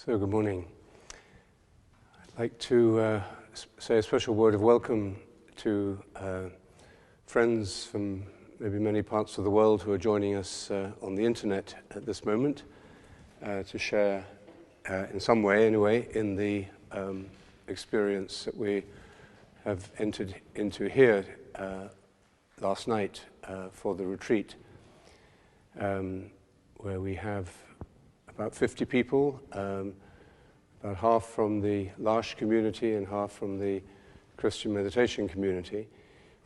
So, good morning. I'd like to say a special word of welcome to friends from maybe many parts of the world who are joining us on the internet at this moment to share, in some way anyway, in the experience that we have entered into here last night for the retreat, where we have about 50 people, about half from the L'Arche community and half from the Christian meditation community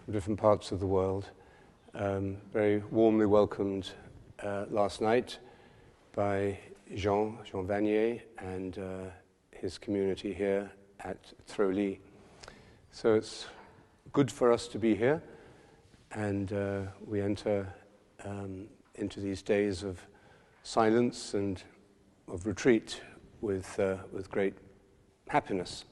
from different parts of the world. Very warmly welcomed last night by Jean Vanier and his community here at Trolli. So it's good for us to be here, and we enter into these days of silence and of retreat with great happiness.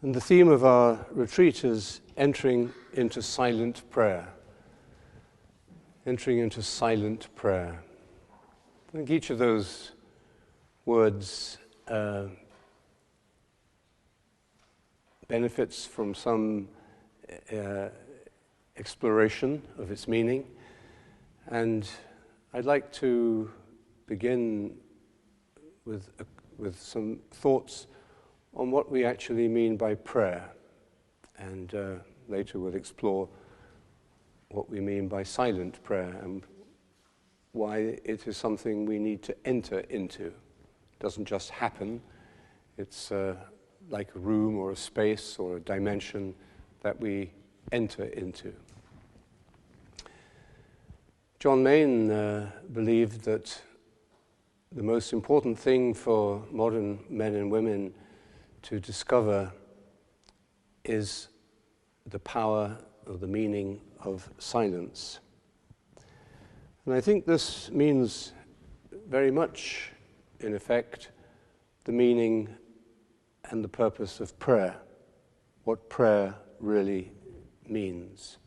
And the theme of our retreat is entering into silent prayer. Entering into silent prayer. I think each of those words benefits from some exploration of its meaning, and I'd like to begin with some thoughts on what we actually mean by prayer, and later we'll explore what we mean by silent prayer and why it is something we need to enter into. It doesn't just happen. It's like a room or a space or a dimension that we enter into. John Main believed that the most important thing for modern men and women to discover is the power or the meaning of silence. And I think this means very much, in effect, the meaning and the purpose of prayer, what prayer really means.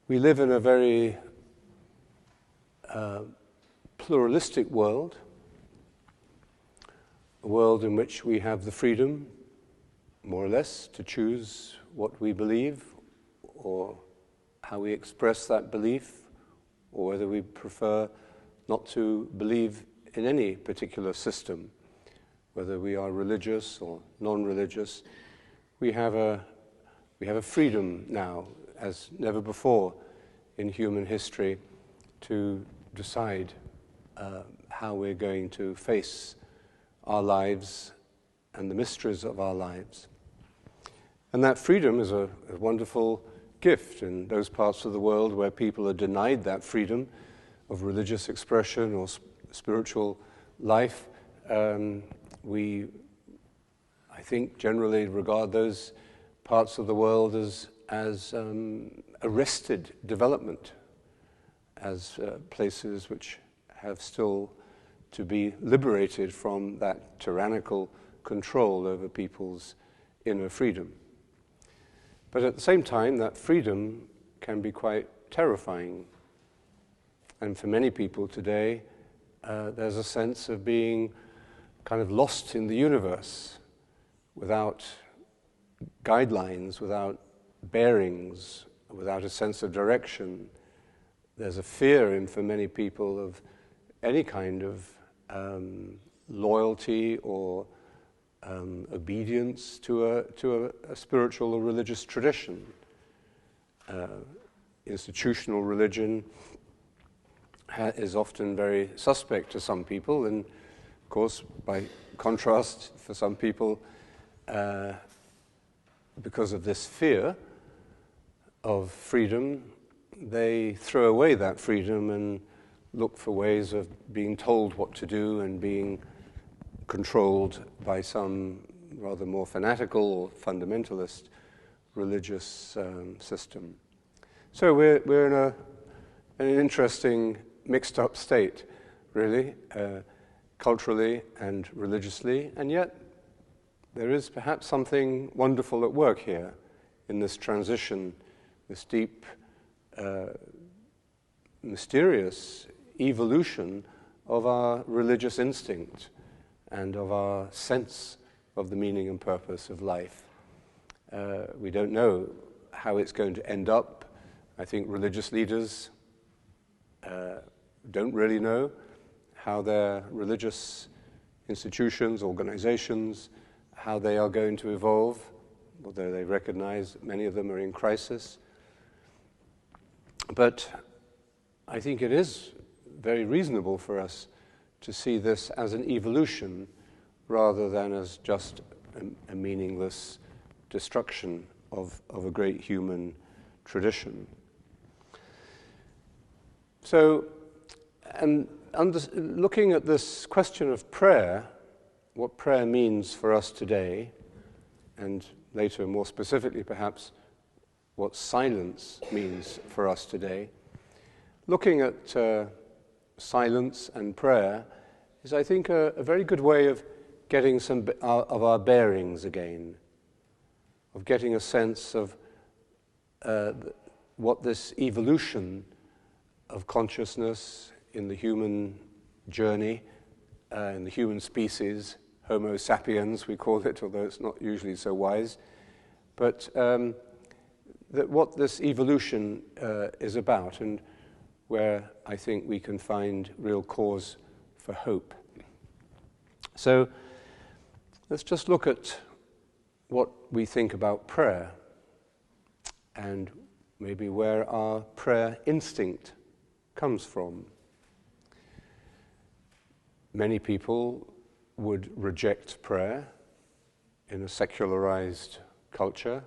We live in a very pluralistic world, a world in which we have the freedom, more or less, to choose what we believe or how we express that belief, or whether we prefer not to believe in any particular system, whether we are religious or non-religious. We have a freedom now, as never before in human history, to decide how we're going to face our lives and the mysteries of our lives. And that freedom is a wonderful gift in those parts of the world where people are denied that freedom of religious expression or spiritual life. We, I think, generally regard those parts of the world as arrested development, as places which have still to be liberated from that tyrannical control over people's inner freedom. But at the same time, that freedom can be quite terrifying. And for many people today, there's a sense of being kind of lost in the universe, without guidelines, without bearings, without a sense of direction. There's a fear for many people of any kind of loyalty or obedience to a spiritual or religious tradition. Institutional religion is often very suspect to some people, and of course, by contrast, for some people, because of this fear of freedom, they throw away that freedom and look for ways of being told what to do and being controlled by some rather more fanatical or fundamentalist religious system. So we're in an interesting mixed-up state, really, culturally and religiously, and yet there is perhaps something wonderful at work here in this transition, this deep, mysterious evolution of our religious instinct and of our sense of the meaning and purpose of life. We don't know how it's going to end up. I think religious leaders don't really know how their religious institutions, organizations, how they are going to evolve, although they recognize that many of them are in crisis. But I think it is very reasonable for us to see this as an evolution rather than as just a meaningless destruction of a great human tradition. So, and looking at this question of prayer, what prayer means for us today, and later more specifically perhaps what silence means for us today, looking at silence and prayer is, I think, a very good way of getting some of our bearings again, of getting a sense of what this evolution of consciousness in the human journey, in the human species, Homo sapiens we call it, although it's not usually so wise, but that what this evolution is about, and where I think we can find real cause for hope. So let's just look at what we think about prayer and maybe where our prayer instinct comes from. Many people would reject prayer in a secularized culture.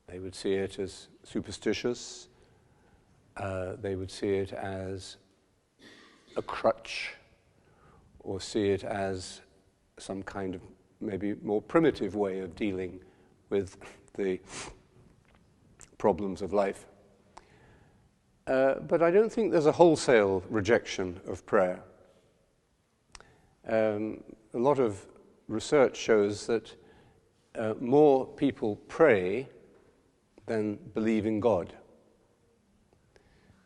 They would see it as superstitious. They would see it as a crutch, or see it as some kind of maybe more primitive way of dealing with the problems of life. But I don't think there's a wholesale rejection of prayer. A lot of research shows that more people pray than believe in God.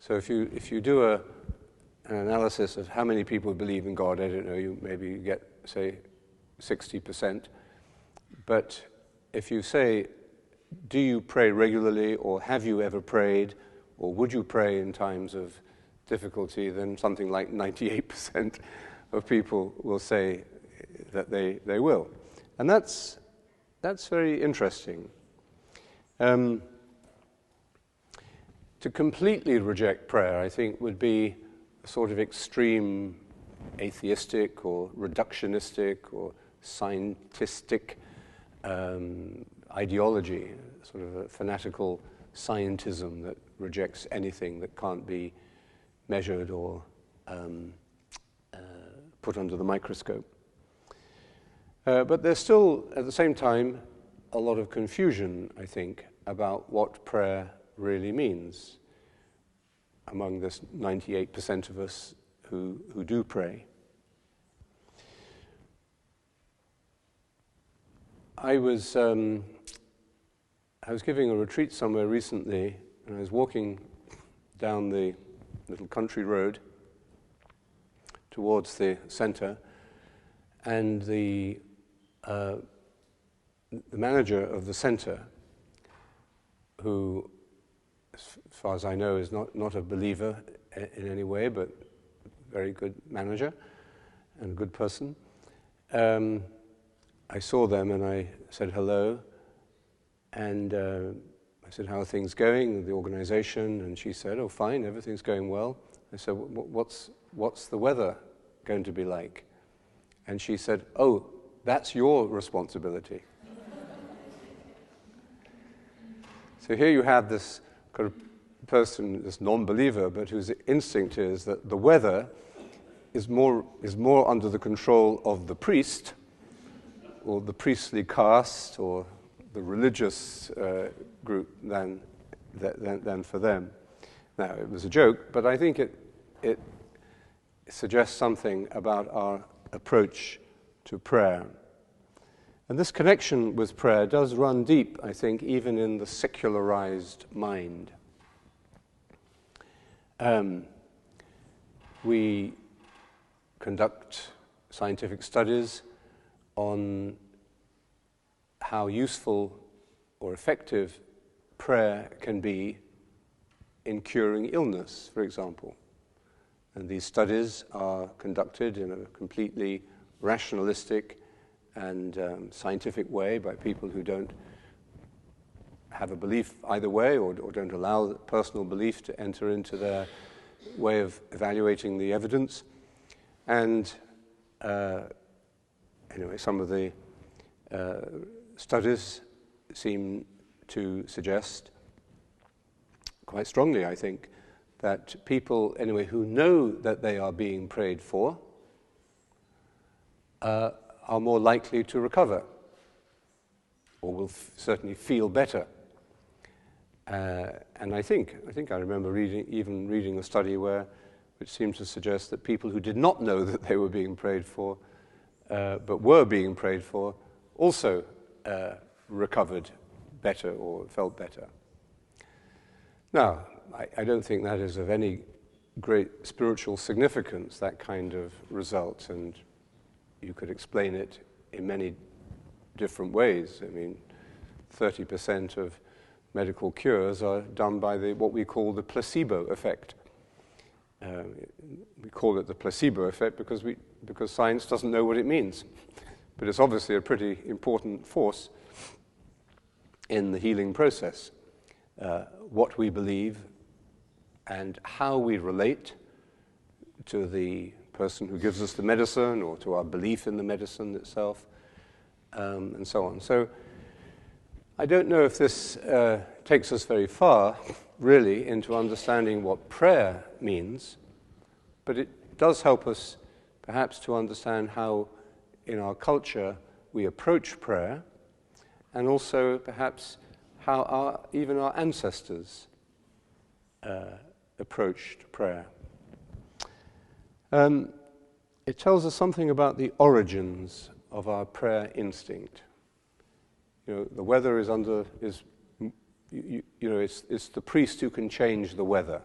So if you do an analysis of how many people believe in God, I don't know, maybe you get, say, 60%. But if you say, do you pray regularly, or have you ever prayed, or would you pray in times of difficulty, then something like 98% of people will say that they will. And that's very interesting. To completely reject prayer, I think, would be a sort of extreme atheistic or reductionistic or scientistic ideology, sort of a fanatical scientism that rejects anything that can't be measured or put under the microscope. But there's still, at the same time, a lot of confusion, I think, about what prayer really means among this 98% of us who do pray. I was giving a retreat somewhere recently, and I was walking down the little country road towards the center, and the manager of the center, who, as far as I know, is not a believer in any way, but a very good manager and a good person, I saw them and I said hello, and I said, how are things going, the organization? And she said, oh, fine, everything's going well. I said, what's the weather going to be like? And she said, oh, that's your responsibility. So here you have this kind of person, this non-believer, but whose instinct is that the weather is more under the control of the priest, or the priestly caste, or the religious group than for them. Now, it was a joke, but I think it suggests something about our approach to prayer. And this connection with prayer does run deep, I think, even in the secularized mind. We conduct scientific studies on how useful or effective prayer can be in curing illness, for example. And these studies are conducted in a completely rationalistic and scientific way by people who don't have a belief either way, or don't allow personal belief to enter into their way of evaluating the evidence. And anyway, some of the studies seem to suggest quite strongly, I think, that people, anyway, who know that they are being prayed for are more likely to recover, or will certainly feel better. And I think I remember reading a study which seemed to suggest that people who did not know that they were being prayed for, but were being prayed for, also recovered better or felt better. Now, I don't think that is of any great spiritual significance, that kind of result, and you could explain it in many different ways. I mean, 30% of medical cures are done by what we call the placebo effect. We call it the placebo effect because science doesn't know what it means. But it's obviously a pretty important force in the healing process. What we believe and how we relate to the person who gives us the medicine, or to our belief in the medicine itself, and so on. So I don't know if this takes us very far, really, into understanding what prayer means, but it does help us perhaps to understand how in our culture we approach prayer, and also perhaps how even our ancestors approached prayer. It tells us something about the origins of our prayer instinct. You know, the weather it's the priest who can change the weather,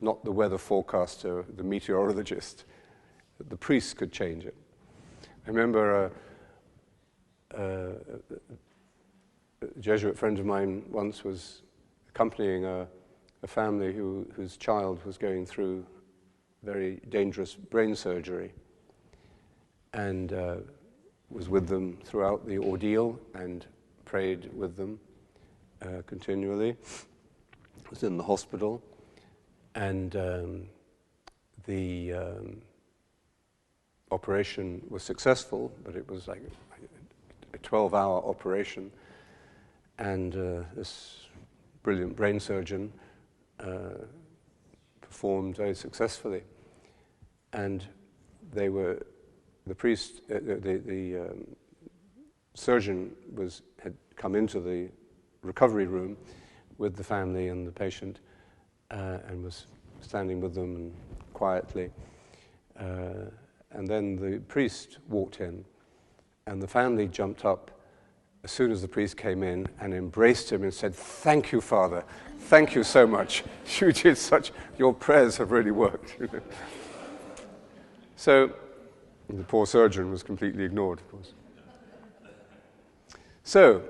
not the weather forecaster, the meteorologist. The priest could change it. I remember a Jesuit friend of mine once was accompanying a family whose child was going through very dangerous brain surgery, and was with them throughout the ordeal and prayed with them continually. Was in the hospital, and the operation was successful, but it was like a 12-hour operation, and this brilliant brain surgeon performed very successfully. And the surgeon had come into the recovery room with the family and the patient, and was standing with them quietly. And then the priest walked in, and the family jumped up as soon as the priest came in and embraced him and said, "Thank you, Father. Thank you so much. Your prayers have really worked." So the poor surgeon was completely ignored, of course. So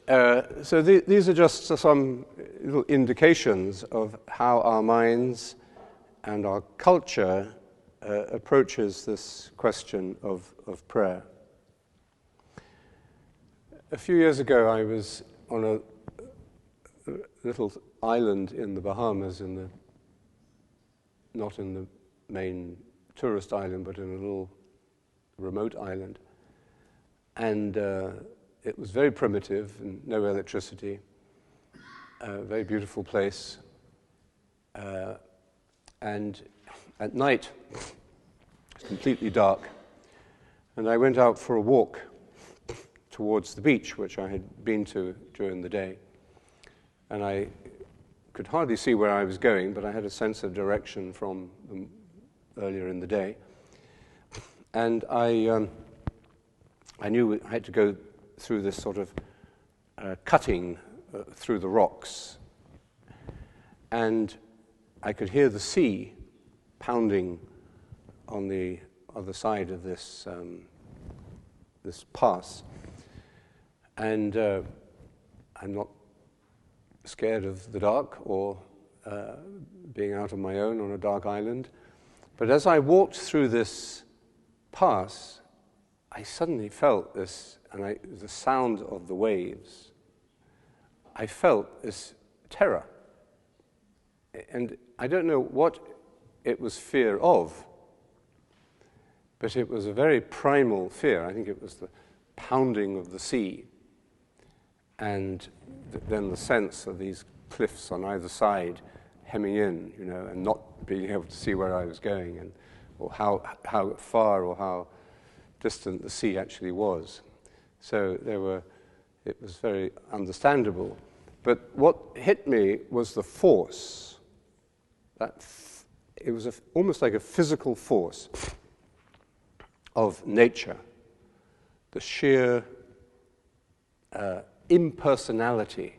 these are just some little indications of how our minds and our culture approaches this question of prayer. A few years ago, I was on a little island in the Bahamas, not in the main tourist island, but in a little remote island. And it was very primitive and no electricity, a very beautiful place. And at night, it was completely dark. And I went out for a walk towards the beach, which I had been to during the day. And I could hardly see where I was going, but I had a sense of direction from earlier in the day. And I knew I had to go through this sort of cutting through the rocks. And I could hear the sea pounding on the other side of this this pass, and I'm not scared of the dark or being out on my own on a dark island. But as I walked through this pass, I suddenly felt this, and the sound of the waves, I felt this terror. And I don't know what it was fear of, but it was a very primal fear. I think it was the pounding of the sea, and then the sense of these cliffs on either side hemming in, and not being able to see where I was going, or how far or how distant the sea actually was. So it was very understandable. But what hit me was the force. It was almost like a physical force of nature, the sheer impersonality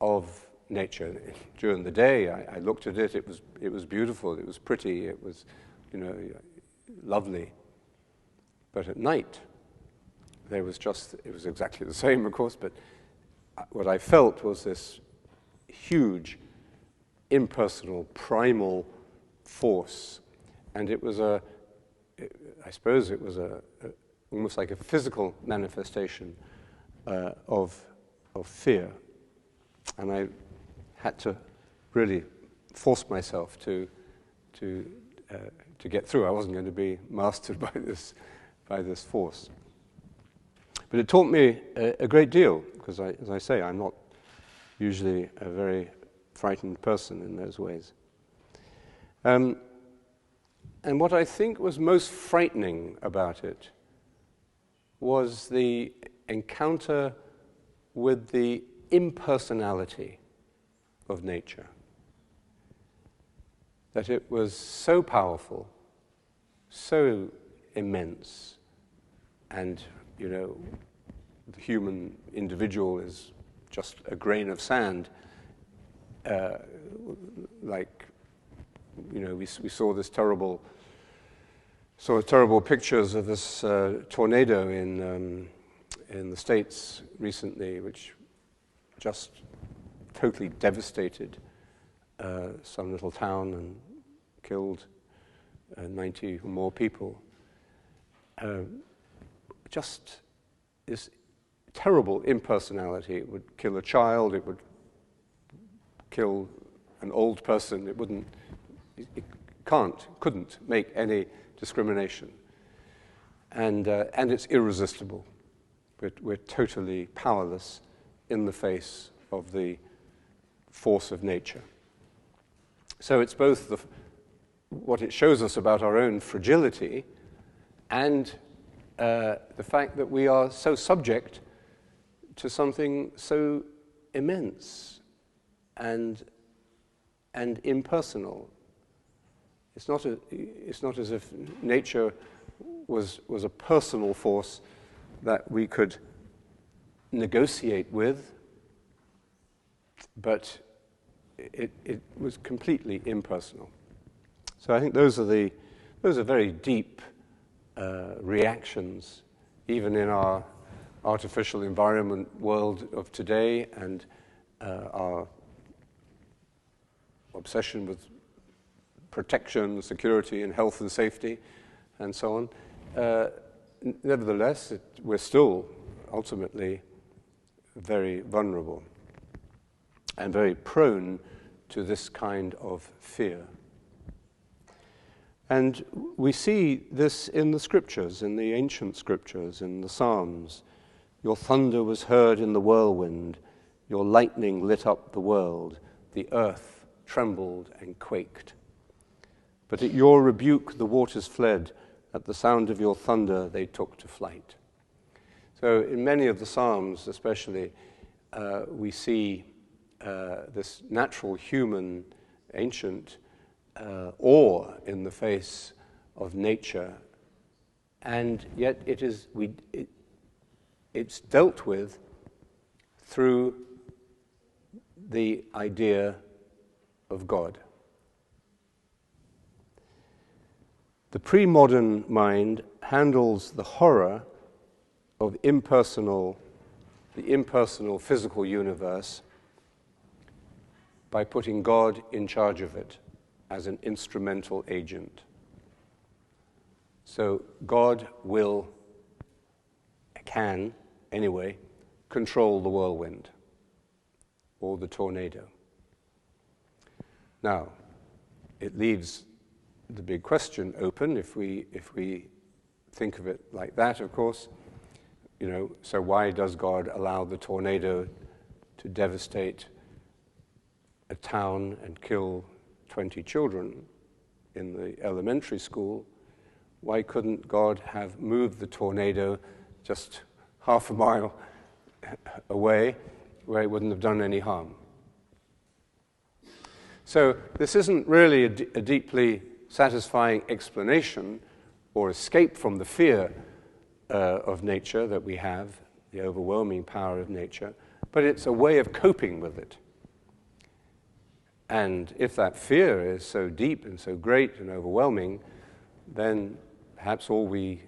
of nature. During the day, I looked at it. It was beautiful. It was pretty. It was, lovely. But at night, it was exactly the same, of course. But what I felt was this huge, impersonal, primal force, and it was I suppose it was almost like a physical manifestation of fear. And I had to really force myself to get through. I wasn't going to be mastered by this force. But it taught me a great deal, because as I say, I'm not usually a very frightened person in those ways. And what I think was most frightening about it was the encounter with the impersonality of nature. That it was so powerful, so immense, and, the human individual is just a grain of sand. We saw terrible pictures of this tornado in the States recently, which just totally devastated some little town and killed 90 or more people. Just this terrible impersonality. It would kill a child. It would kill an old person. It couldn't make any discrimination. And it's irresistible. We're totally powerless in the face of the force of nature. So it's both what it shows us about our own fragility and the fact that we are so subject to something so immense and impersonal. It's not as if nature was a personal force that we could negotiate with, but it was completely impersonal. So I think those are very deep reactions, even in our artificial environment world of today, and our obsession with protection, security, and health and safety, and so on. Nevertheless, we're still ultimately very vulnerable and very prone to this kind of fear. And we see this in the scriptures, in the ancient scriptures, in the Psalms. Your thunder was heard in the whirlwind, your lightning lit up the world, the earth trembled and quaked. But at your rebuke the waters fled, at the sound of your thunder they took to flight. So in many of the Psalms especially, we see this natural human, ancient awe in the face of nature, and yet it's dealt with through the idea of God. the pre-modern mind handles the horror of the impersonal physical universe by putting God in charge of it as an instrumental agent. So God can, anyway, control the whirlwind or the tornado. Now, it leaves the big question open if we think of it like that, of course. So why does God allow the tornado to devastate a town and kill 20 children in the elementary school? Why couldn't God have moved the tornado just half a mile away where it wouldn't have done any harm? So this isn't really a deeply satisfying explanation or escape from the fear of nature that we have, the overwhelming power of nature, but it's a way of coping with it. And if that fear is so deep and so great and overwhelming, then perhaps all we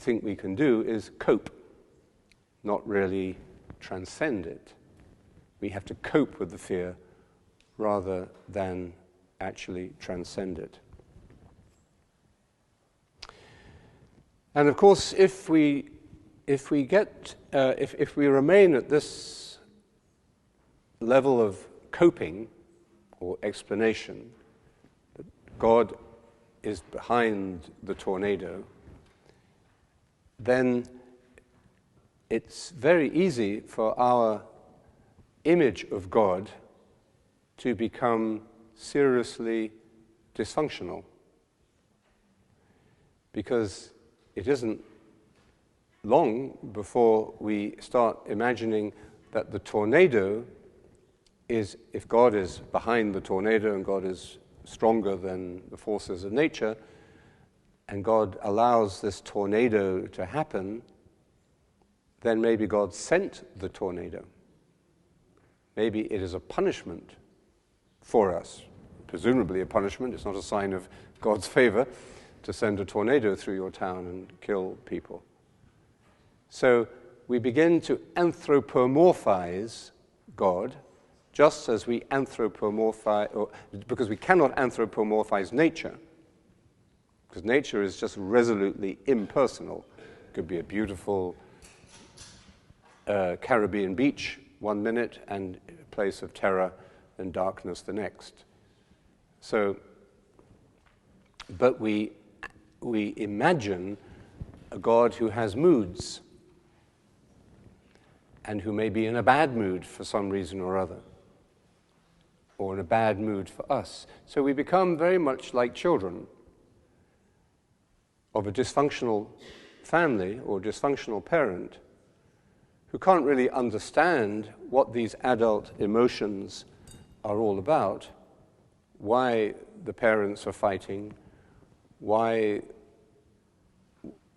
think we can do is cope, not really transcend it. We have to cope with the fear rather than actually transcend it. And of course, if we remain at this level of coping or explanation, that God is behind the tornado, then it's very easy for our image of God to become seriously dysfunctional, because it isn't long before we start imagining that the tornado is, if God is behind the tornado and God is stronger than the forces of nature, and God allows this tornado to happen, then maybe God sent the tornado. Maybe it is a punishment for us, presumably a punishment. It's not a sign of God's favor to send a tornado through your town and kill people. So we begin to anthropomorphize God, just as we because we cannot anthropomorphize nature, because nature is just resolutely impersonal. It could be a beautiful Caribbean beach one minute and a place of terror and darkness the next. So, but we imagine a God who has moods and who may be in a bad mood for some reason or other, or in a bad mood for us. So we become very much like children of a dysfunctional family or dysfunctional parent who can't really understand what these adult emotions are all about, why the parents are fighting, why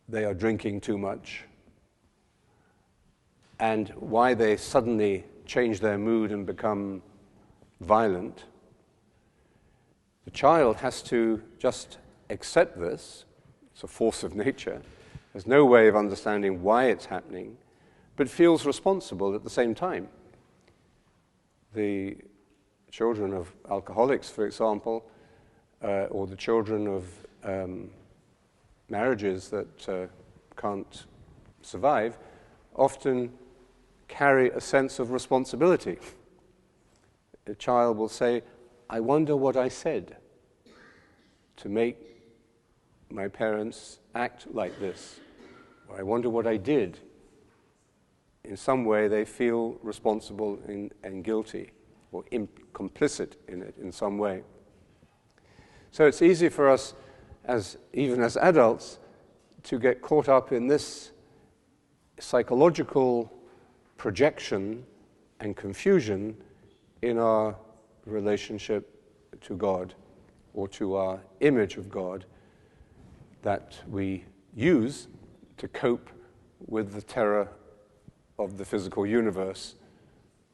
they are drinking too much, and why they suddenly change their mood and become violent. The child has to just accept this. It's a force of nature. There's no way of understanding why it's happening, but feels responsible at the same time. The children of alcoholics, for example, or the children of marriages that can't survive, often carry a sense of responsibility. A child will say, I wonder what I said to make my parents act like this, or I wonder what I did. In some way they feel responsible and guilty, or complicit in it in some way. So it's easy for us, even as adults, to get caught up in this psychological projection and confusion in our relationship to God, or to our image of God that we use to cope with the terror of the physical universe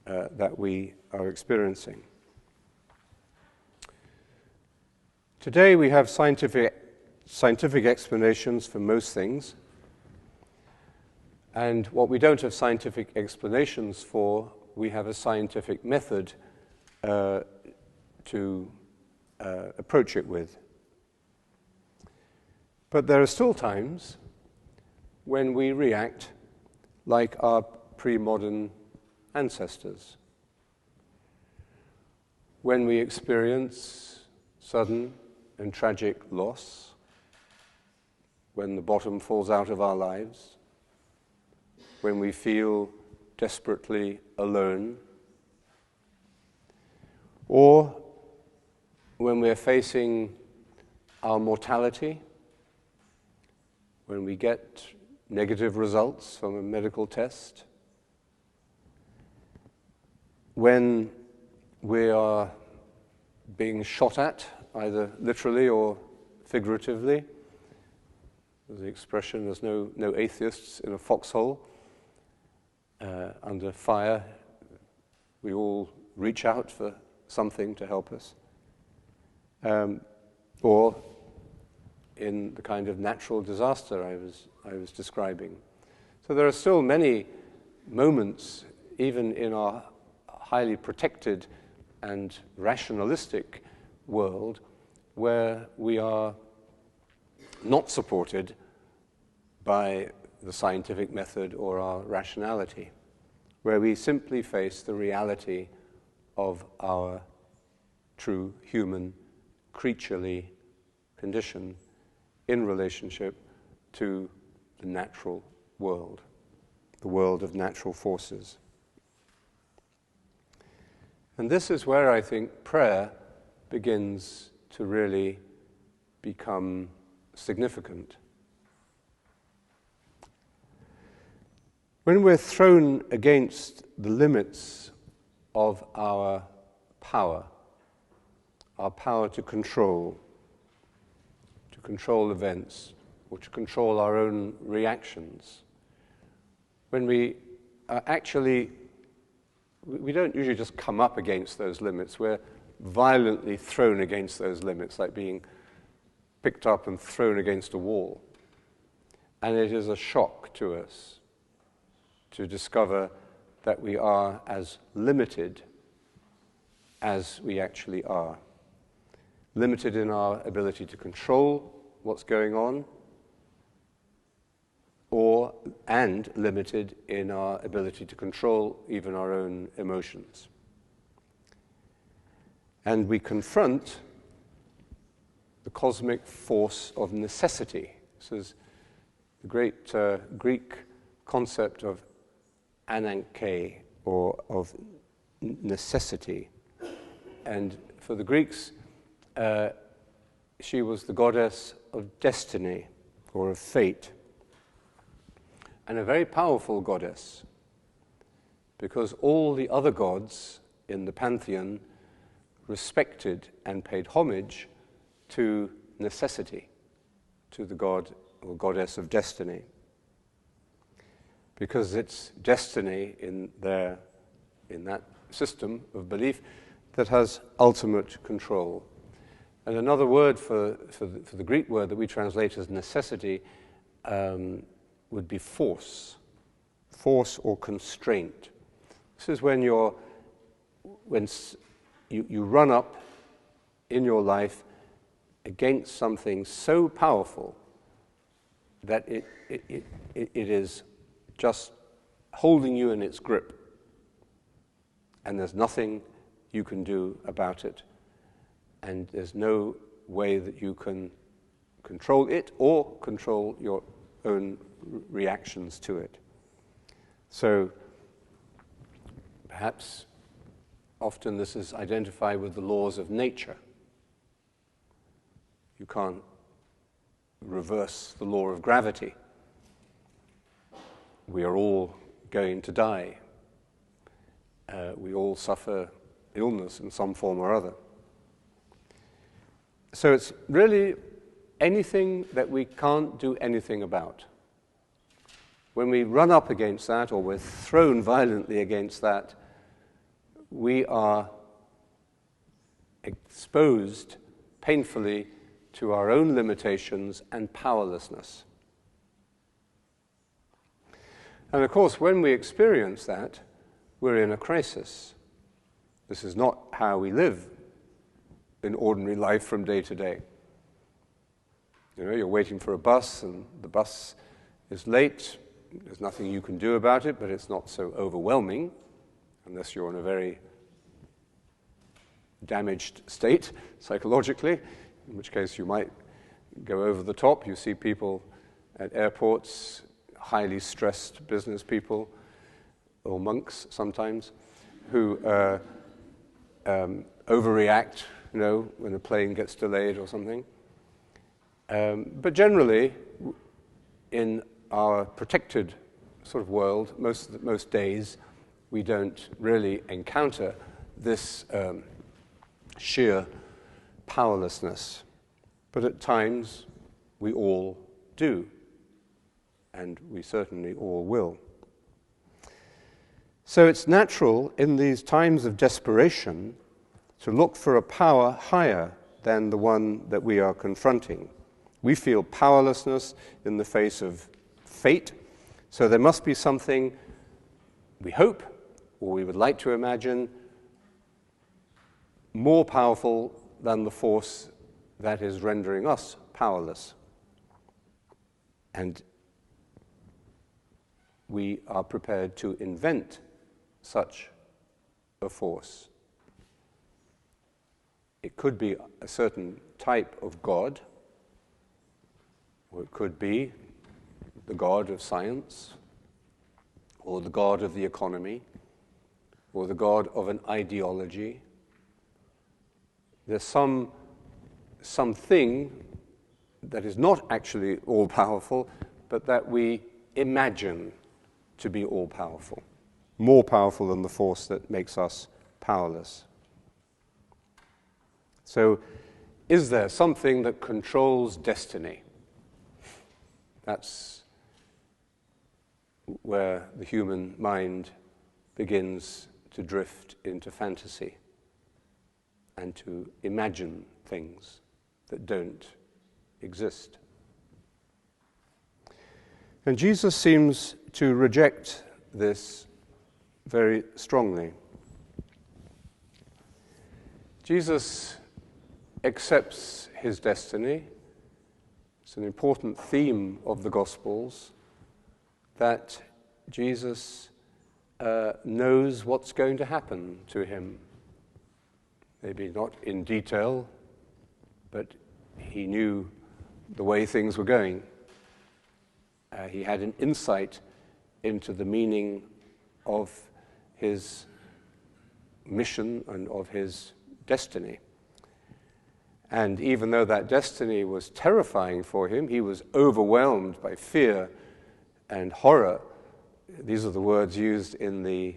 that we are experiencing. Today we have scientific explanations for most things, and what we don't have scientific explanations for, we have a scientific method to approach it with. But there are still times when we react like our pre-modern ancestors. When we experience sudden and tragic loss, when the bottom falls out of our lives, when we feel desperately alone, or when we're facing our mortality, when we get negative results from a medical test, when we are being shot at, either literally or figuratively. There's the expression, there's no atheists in a foxhole. Under fire, we all reach out for something to help us. Or in the kind of natural disaster I was describing. So there are still many moments, even in our highly protected and rationalistic world, where we are not supported by the scientific method or our rationality, where we simply face the reality of our true human, creaturely condition in relationship to the natural world, the world of natural forces. And this is where I think prayer begins to really become significant. When we're thrown against the limits of our power to control events, or to control our own reactions, when we are actually, we don't usually just come up against those limits, we're violently thrown against those limits, like being picked up and thrown against a wall. And it is a shock to us to discover that we are as limited as we actually are. Limited in our ability to control what's going on, and limited in our ability to control even our own emotions. And we confront the cosmic force of necessity. This is the great Greek concept of ananke, or of necessity. And for the Greeks, she was the goddess of destiny, or of fate, and a very powerful goddess, because all the other gods in the pantheon respected and paid homage to necessity, to the god or goddess of destiny, because it's destiny in that system of belief that has ultimate control. And another word for the Greek word that we translate as necessity would be force or constraint. This is when you run up in your life against something so powerful that it is just holding you in its grip, and there's nothing you can do about it, and there's no way that you can control it or control your own reactions to it. So perhaps often this is identified with the laws of nature. You can't reverse the law of gravity. We are all going to die. We all suffer illness in some form or other. So it's really anything that we can't do anything about. When we run up against that, or we're thrown violently against that, we are exposed painfully to our own limitations and powerlessness. And of course, when we experience that, we're in a crisis. This is not how we live in ordinary life from day to day. You know, you're waiting for a bus and the bus is late. There's nothing you can do about it, but it's not so overwhelming, unless you're in a very damaged state psychologically, in which case you might go over the top. You see people at airports, highly stressed business people, or monks sometimes, who overreact, you know, when a plane gets delayed or something. But generally, in our protected sort of world, most days, we don't really encounter this sheer powerlessness. But at times, we all do, and we certainly all will. So it's natural in these times of desperation to look for a power higher than the one that we are confronting. We feel powerlessness in the face of fate, so there must be something we hope, or we would like to imagine, more powerful than the force that is rendering us powerless. And we are prepared to invent such a force. It could be a certain type of God, or it could be the God of science, or the God of the economy, or the God of an ideology. There's something that is not actually all-powerful, but that we imagine to be all-powerful, more powerful than the force that makes us powerless. So, is there something that controls destiny? That's where the human mind begins to drift into fantasy and to imagine things that don't exist. And Jesus seems to reject this very strongly. Jesus accepts his destiny. It's an important theme of the Gospels that Jesus knows what's going to happen to him. Maybe not in detail, but he knew the way things were going. He had an insight into the meaning of his mission and of his destiny. And even though that destiny was terrifying for him, he was overwhelmed by fear and horror. These are the words used in the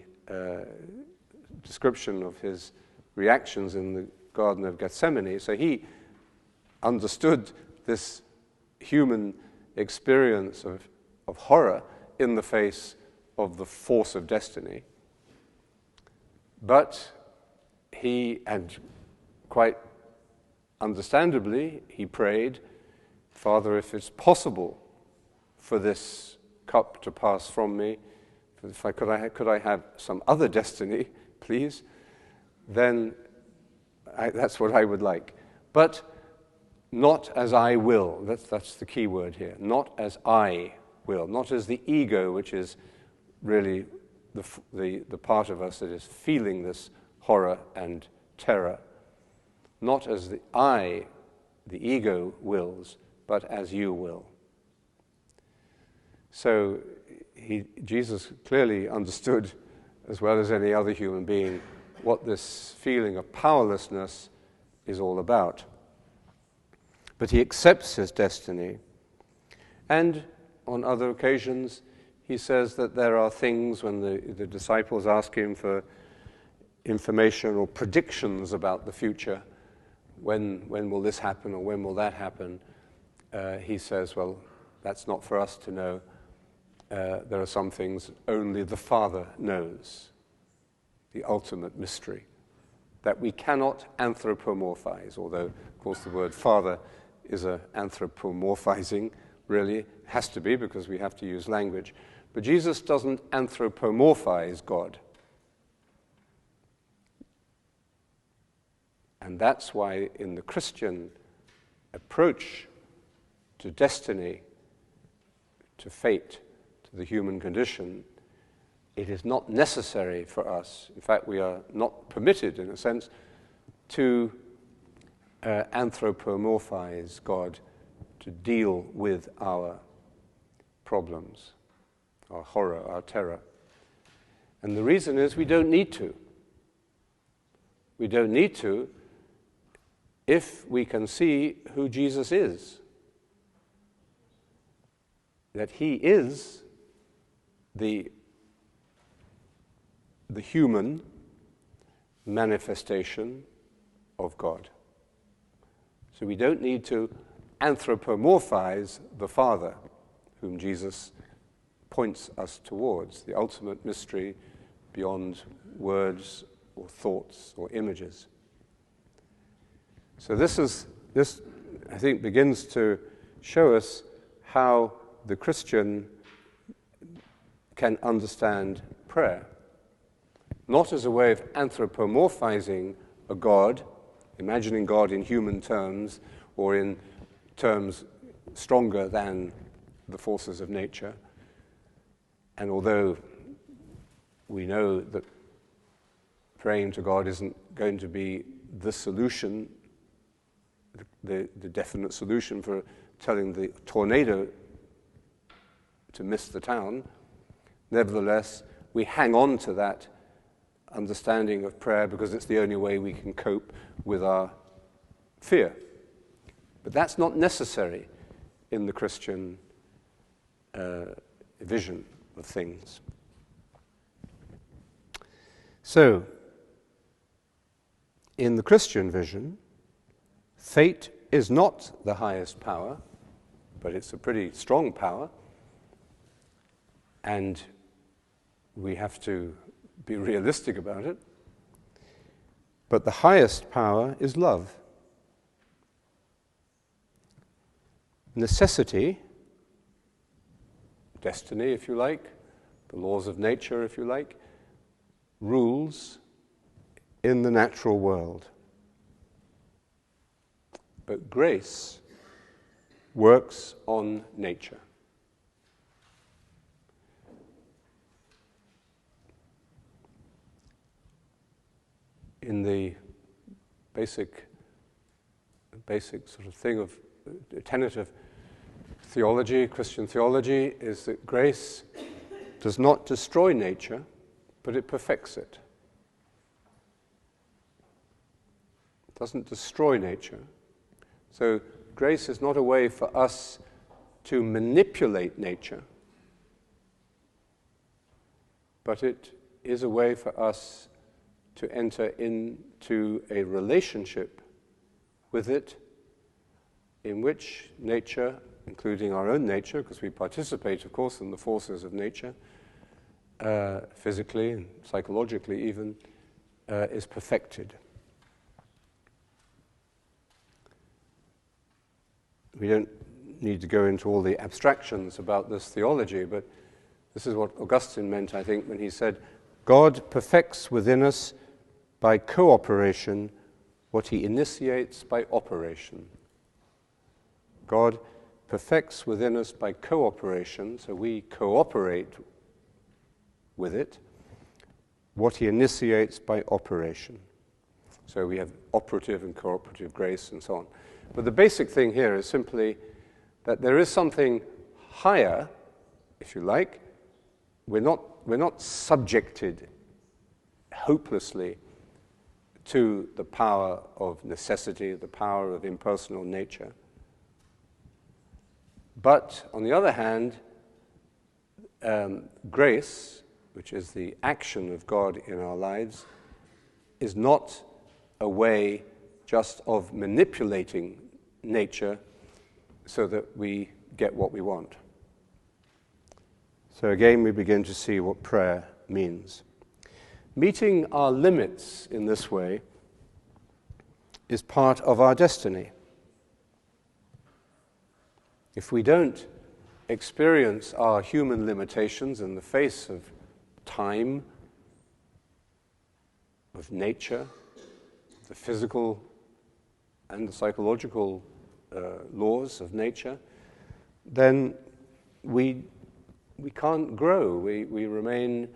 description of his reactions in the Garden of Gethsemane. So he understood this human experience of horror in the face of the force of destiny. But he, and quite understandably, he prayed, Father, if it's possible for this cup to pass from me, could I have some other destiny, please? Then that's what I would like. But not as I will. That's the key word here. Not as I will. Not as the ego, which is really the part of us that is feeling this horror and terror. Not as the I, the ego, wills, but as you will. So Jesus clearly understood, as well as any other human being, what this feeling of powerlessness is all about. But he accepts his destiny. And on other occasions, he says that there are things when the disciples ask him for information or predictions about the future, when will this happen or when will that happen, he says, well, that's not for us to know. There are some things only the Father knows, the ultimate mystery. that we cannot anthropomorphize, although, of course, the word father is anthropomorphizing, really, has to be because we have to use language. But Jesus doesn't anthropomorphize God. And that's why in the Christian approach to destiny, to fate, to the human condition, it is not necessary for us, in fact, we are not permitted, in a sense, to anthropomorphize God, to deal with our problems, our horror, our terror. And the reason is we don't need to. We don't need to if we can see who Jesus is. That he is the human manifestation of God. So we don't need to anthropomorphize the Father, whom Jesus points us towards, the ultimate mystery beyond words or thoughts or images. So this, I think, begins to show us how the Christian can understand prayer. Not as a way of anthropomorphizing a God, imagining God in human terms or in terms stronger than the forces of nature. And although we know that praying to God isn't going to be the solution, the definite solution for telling the tornado to miss the town, nevertheless, we hang on to that understanding of prayer because it's the only way we can cope with our fear. But that's not necessary in the Christian vision of things. So, in the Christian vision, fate is not the highest power, but it's a pretty strong power, and we have to be realistic about it. But the highest power is love. Necessity, destiny, if you like, the laws of nature, if you like, rules in the natural world. But grace works on nature. In the basic sort of thing of tenet of theology, Christian theology, is that grace does not destroy nature, but it perfects it. It doesn't destroy nature. So grace is not a way for us to manipulate nature, but it is a way for us to enter into a relationship with it in which nature, including our own nature, because we participate, of course, in the forces of nature, physically and psychologically even, is perfected. We don't need to go into all the abstractions about this theology, but this is what Augustine meant, I think, when he said, God perfects within us by cooperation what he initiates by operation. God perfects within us by cooperation, so we cooperate with it, what he initiates by operation. So we have operative and cooperative grace and so on. But the basic thing here is simply that there is something higher, if you like. We're not subjected hopelessly to the power of necessity, the power of impersonal nature. But, on the other hand, grace, which is the action of God in our lives, is not a way just of manipulating nature so that we get what we want. So again, we begin to see what prayer means. Meeting our limits in this way is part of our destiny. If we don't experience our human limitations in the face of time, of nature, the physical and the psychological laws of nature, then we can't grow. We remain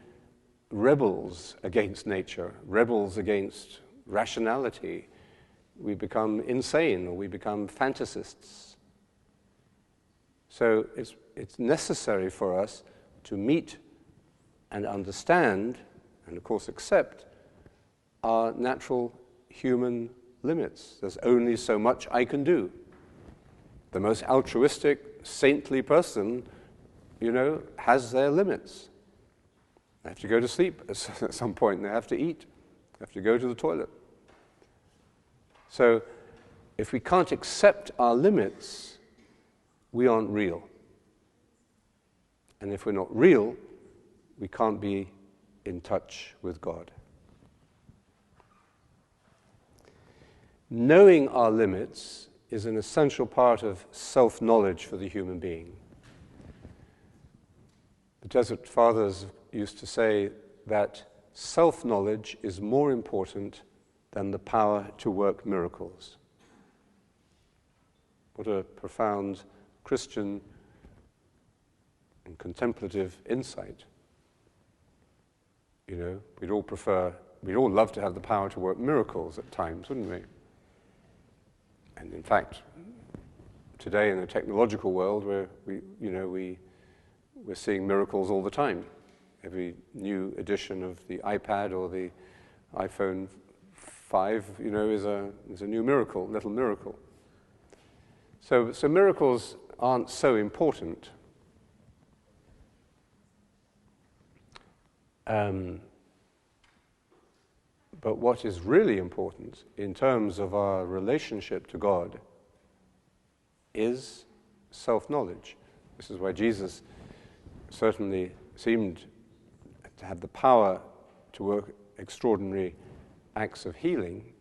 rebels against nature, rebels against rationality. We become insane, or we become fantasists. So it's necessary for us to meet and understand, and of course accept, our natural human limits. There's only so much I can do. The most altruistic, saintly person, has their limits. They have to go to sleep at some point, and they have to eat. They have to go to the toilet. So if we can't accept our limits, we aren't real. And if we're not real, we can't be in touch with God. Knowing our limits is an essential part of self-knowledge for the human being. The Desert Fathers used to say that self-knowledge is more important than the power to work miracles. What a profound Christian and contemplative insight. We'd all love to have the power to work miracles at times, wouldn't we? And in fact, today in the technological world, we're seeing miracles all the time. Every new edition of the iPad or the iPhone 5, is a new miracle, little miracle. So miracles aren't so important. But what is really important in terms of our relationship to God is self-knowledge. This is why Jesus certainly seemed to have the power to work extraordinary acts of healing,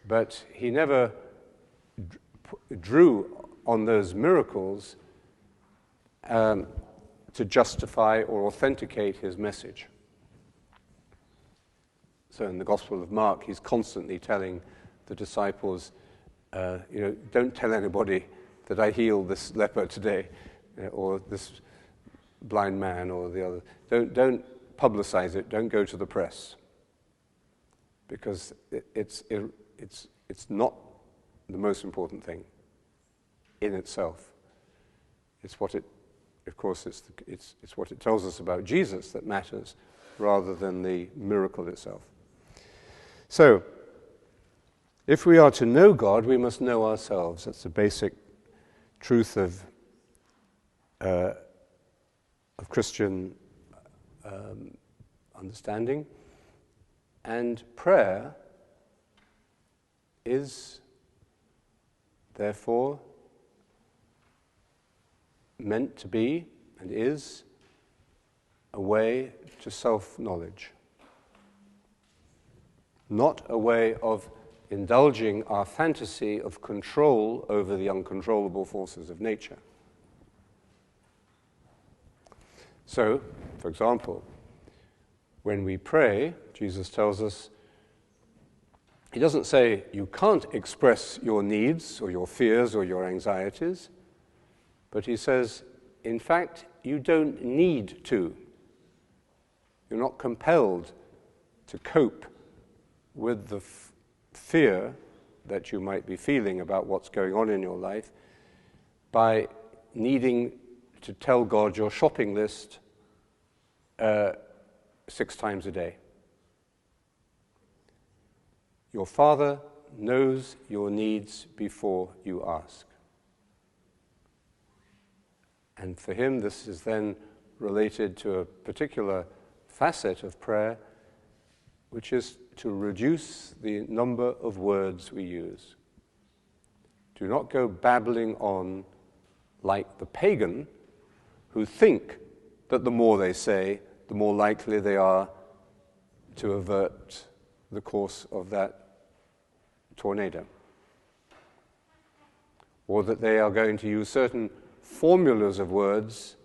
but he never drew on those miracles to justify or authenticate his message. So in the Gospel of Mark, he's constantly telling the disciples, don't tell anybody that I healed this leper today, or this blind man, or the other. Don't publicize it. Don't go to the press, because it's not the most important thing in itself. It's what it, of course, it's what it tells us about Jesus that matters, rather than the miracle itself. So, if we are to know God, we must know ourselves. That's the basic truth of Christian understanding. And prayer is, therefore, meant to be and is a way to self-knowledge. Not a way of indulging our fantasy of control over the uncontrollable forces of nature. So, for example, when we pray, Jesus tells us, he doesn't say you can't express your needs or your fears or your anxieties, but he says, in fact, you don't need to. You're not compelled to cope with the fear that you might be feeling about what's going on in your life by needing to tell God your shopping list 6 times a day. Your Father knows your needs before you ask. And for him, this is then related to a particular facet of prayer, which is to reduce the number of words we use. Do not go babbling on like the pagan who think that the more they say, the more likely they are to avert the course of that tornado. Or that they are going to use certain formulas of words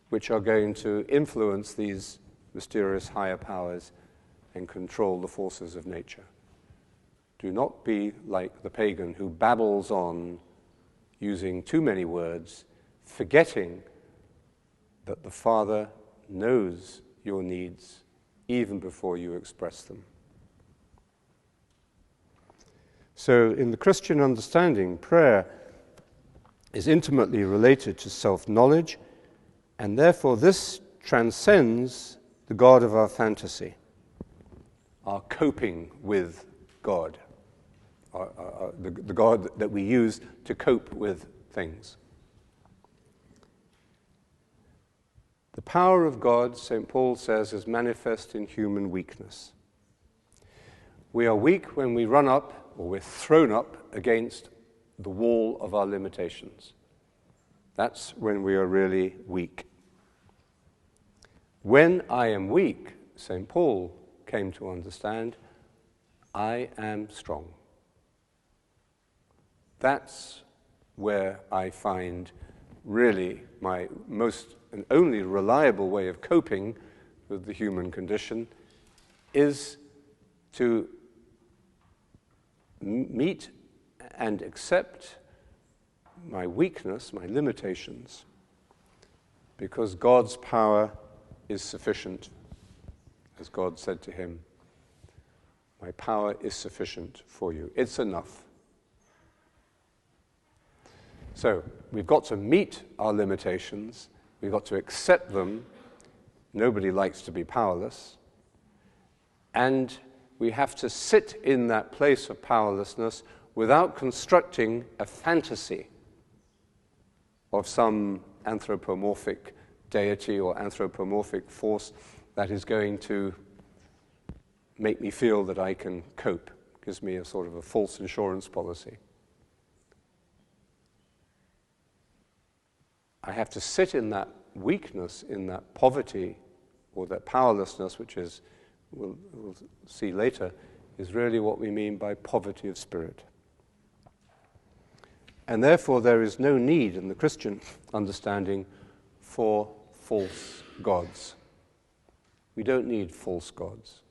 which are going to influence these mysterious higher powers and control the forces of nature. Do not be like the pagan who babbles on using too many words, forgetting that the Father knows your needs even before you express them. So in the Christian understanding, prayer is intimately related to self-knowledge, and therefore this transcends the God of our fantasy, our coping with God, the God that we use to cope with things. The power of God, St. Paul says, is manifest in human weakness. We are weak when we run up, or we're thrown up against the wall of our limitations. That's when we are really weak. When I am weak, St. Paul came to understand, I am strong. That's where I find really my most and only reliable way of coping with the human condition is to meet and accept my weakness, my limitations, because God's power is sufficient. As God said to him, my power is sufficient for you. It's enough. So we've got to meet our limitations. We've got to accept them. Nobody likes to be powerless. And we have to sit in that place of powerlessness without constructing a fantasy of some anthropomorphic deity or anthropomorphic force that is going to make me feel that I can cope. Gives me a sort of a false insurance policy. I have to sit in that weakness, in that poverty, or that powerlessness, which is, we'll see later, is really what we mean by poverty of spirit. And therefore there is no need in the Christian understanding for false gods. We don't need false gods.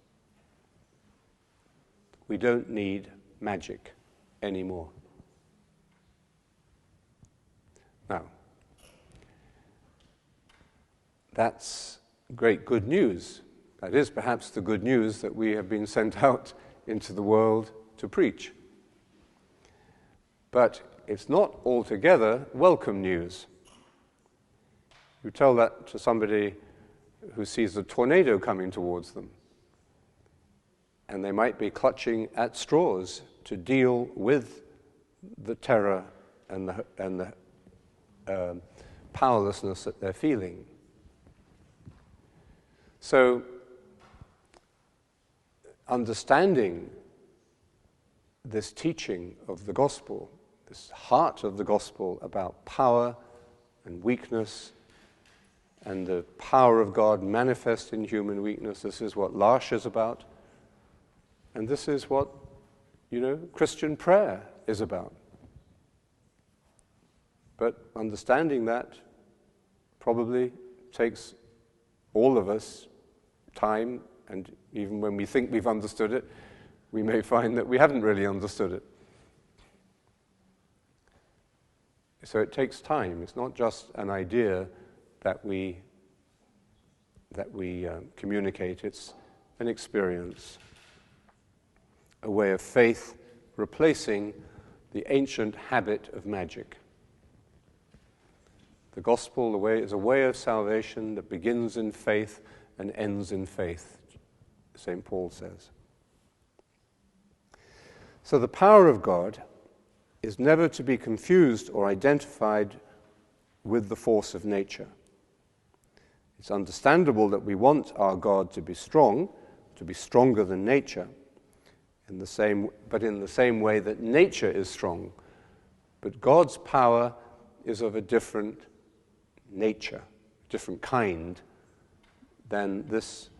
We don't need magic anymore. Now, that's great good news. That is perhaps the good news that we have been sent out into the world to preach. But it's not altogether welcome news. You tell that to somebody who sees a tornado coming towards them, and they might be clutching at straws to deal with the terror and the powerlessness that they're feeling. So, understanding this teaching of the gospel, this heart of the gospel about power and weakness and the power of God manifest in human weakness, this is what L'Arche is about, and this is what, Christian prayer is about. But understanding that probably takes all of us time, and even when we think we've understood it, we may find that we haven't really understood it. So it takes time. It's not just an idea that we communicate. It's an experience, a way of faith replacing the ancient habit of magic. The gospel is a way of salvation that begins in faith and ends in faith, St. Paul says. So the power of God is never to be confused or identified with the force of nature. It's understandable that we want our God to be strong, to be stronger than nature, but in the same way that nature is strong. But God's power is of a different nature, different kind than this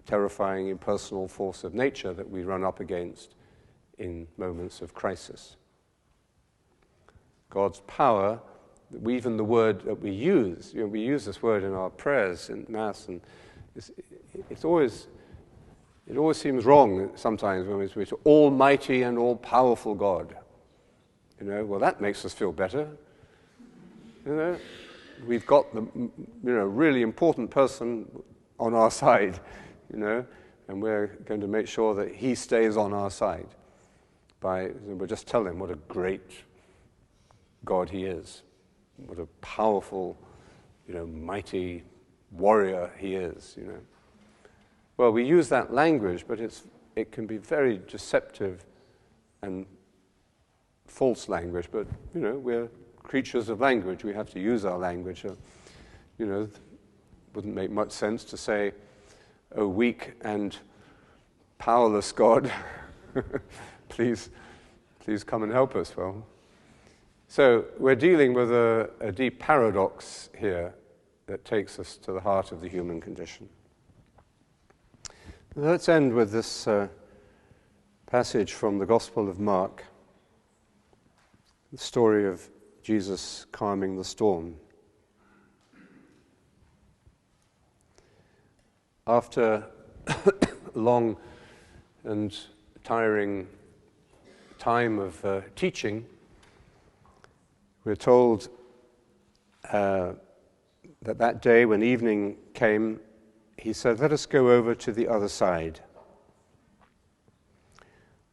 terrifying impersonal force of nature that we run up against in moments of crisis. God's power, even the word that we use this word in our prayers in Mass, and it always seems wrong sometimes when we say Almighty and all-powerful God. Well, that makes us feel better. We've got the really important person on our side, and we're going to make sure that he stays on our side. We'll just tell him what a great God he is, what a powerful, mighty warrior he is. Well, we use that language, but it can be very deceptive and false language. But we're creatures of language. We have to use our language. Wouldn't make much sense to say, "Oh, weak and powerless God, please come and help us." Well, so we're dealing with a deep paradox here that takes us to the heart of the human condition. Let's end with this passage from the Gospel of Mark, the story of Jesus calming the storm. After a long and tiring time of teaching, we're told that day when evening came, he said, "Let us go over to the other side."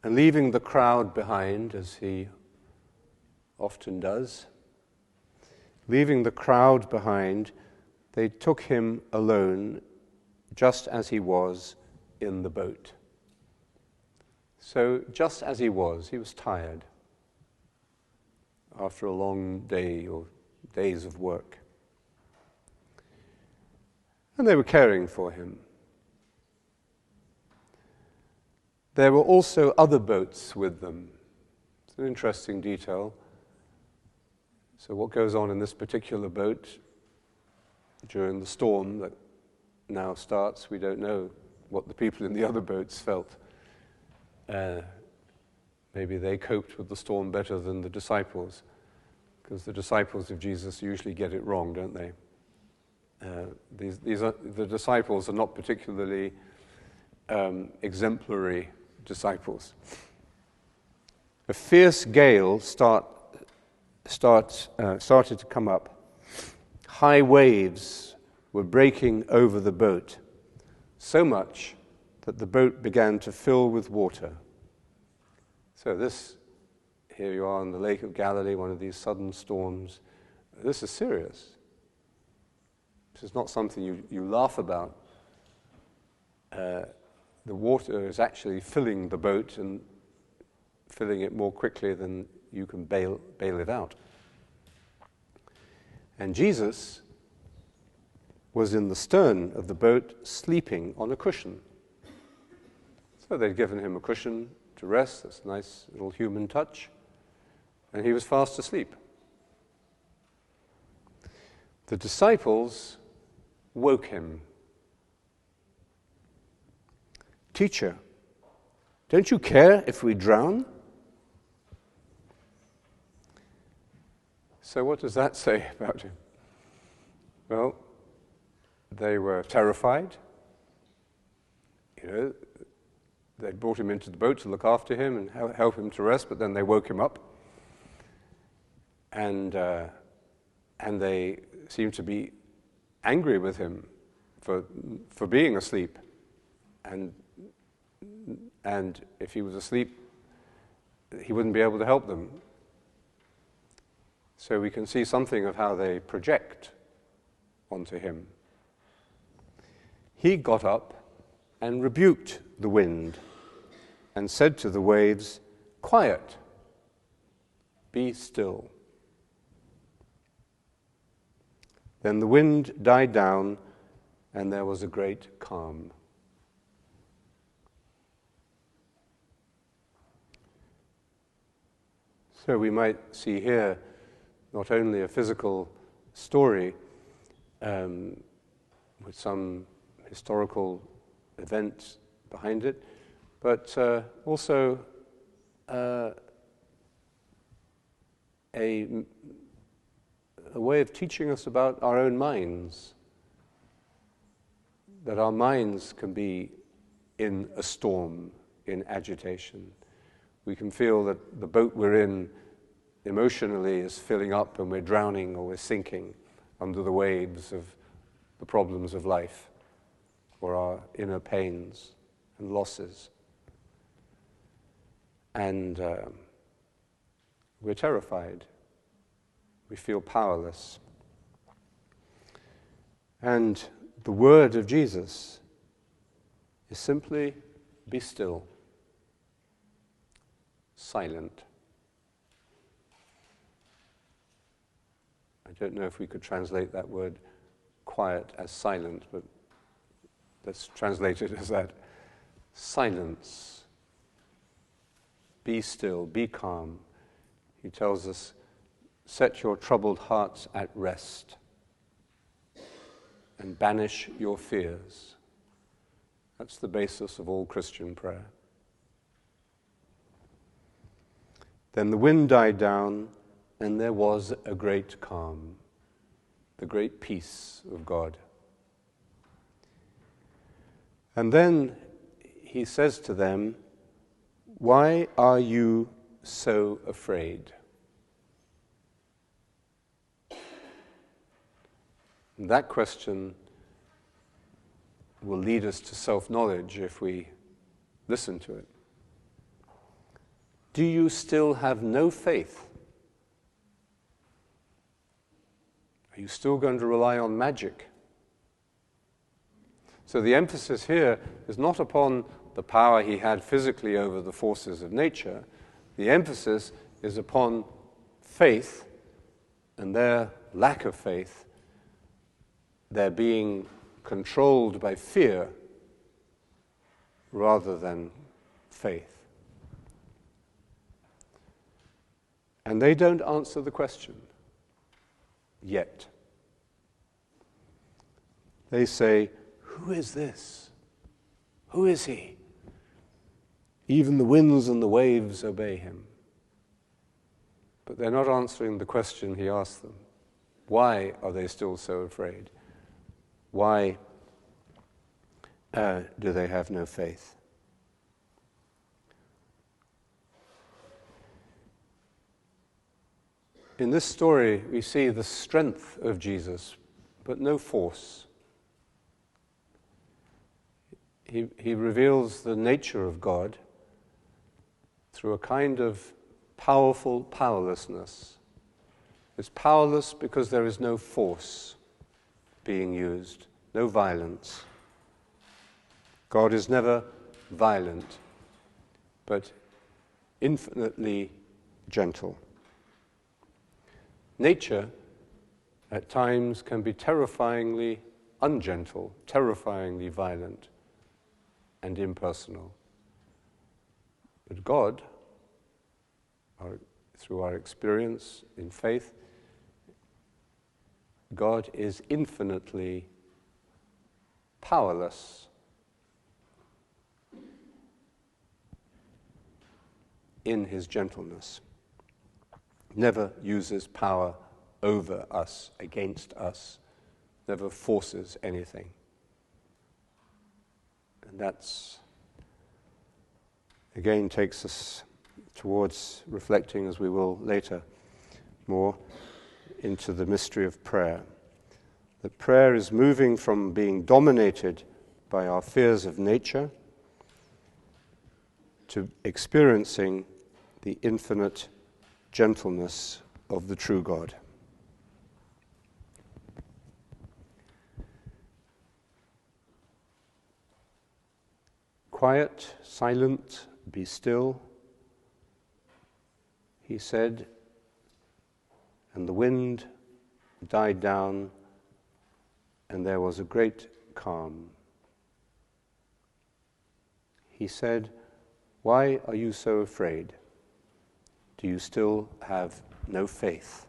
And leaving the crowd behind, as he often does, leaving the crowd behind, they took him alone, just as he was in the boat. So just as he was tired after a long day or days of work. And they were caring for him. There were also other boats with them. It's an interesting detail. So what goes on in this particular boat during the storm that now starts, we don't know what the people in the other boats felt. Maybe they coped with the storm better than the disciples, because the disciples of Jesus usually get it wrong, don't they? The disciples are not particularly exemplary disciples. A fierce gale started to come up. High waves were breaking over the boat, so much that the boat began to fill with water. So here you are on the Lake of Galilee, one of these sudden storms. This is serious. This is not something you laugh about. The water is actually filling the boat and filling it more quickly than you can bail it out. And Jesus was in the stern of the boat, sleeping on a cushion. So they'd given him a cushion to rest. That's a nice little human touch. And he was fast asleep. The disciples woke him. "Teacher, don't you care if we drown?" So what does that say about him? Well, they were terrified. They brought him into the boat to look after him and help him to rest, but then they woke him up. And they seemed to be angry with him for being asleep. And if he was asleep, he wouldn't be able to help them. So we can see something of how they project onto him. He got up and rebuked the wind and said to the waves, "Quiet, be still." Then the wind died down and there was a great calm. So we might see here not only a physical story with some historical event behind it, but also a way of teaching us about our own minds, that our minds can be in a storm, in agitation. We can feel that the boat we're in emotionally is filling up and we're drowning or we're sinking under the waves of the problems of life or our inner pains and losses. And we're terrified. We feel powerless. And the word of Jesus is simply be still, silent. I don't know if we could translate that word quiet as silent, but let's translate it as that. Silence. Be still, be calm. He tells us, set your troubled hearts at rest and banish your fears. That's the basis of all Christian prayer. Then the wind died down, and there was a great calm, the great peace of God. And then he says to them, why are you so afraid? And that question will lead us to self-knowledge if we listen to it. Do you still have no faith? Are you still going to rely on magic? So the emphasis here is not upon the power he had physically over the forces of nature. The emphasis is upon faith and their lack of faith, their being controlled by fear rather than faith. And they don't answer the question yet. They say, who is this? Who is he? Even the winds and the waves obey him. But they're not answering the question he asked them. Why are they still so afraid? Why do they have no faith? In this story, we see the strength of Jesus, but no force. He reveals the nature of God through a kind of powerful powerlessness. It's powerless because there is no force being used, no violence. God is never violent, but infinitely gentle. Nature, at times, can be terrifyingly ungentle, terrifyingly violent, and impersonal. But God, through our experience in faith, God is infinitely powerless in his gentleness. Never uses power over us, against us, never forces anything. And that's, again, takes us towards reflecting, as we will later, more into the mystery of prayer. That prayer is moving from being dominated by our fears of nature to experiencing the infinite gentleness of the true God. Quiet, silent, be still, he said, and the wind died down, and there was a great calm. He said, why are you so afraid? Do you still have no faith?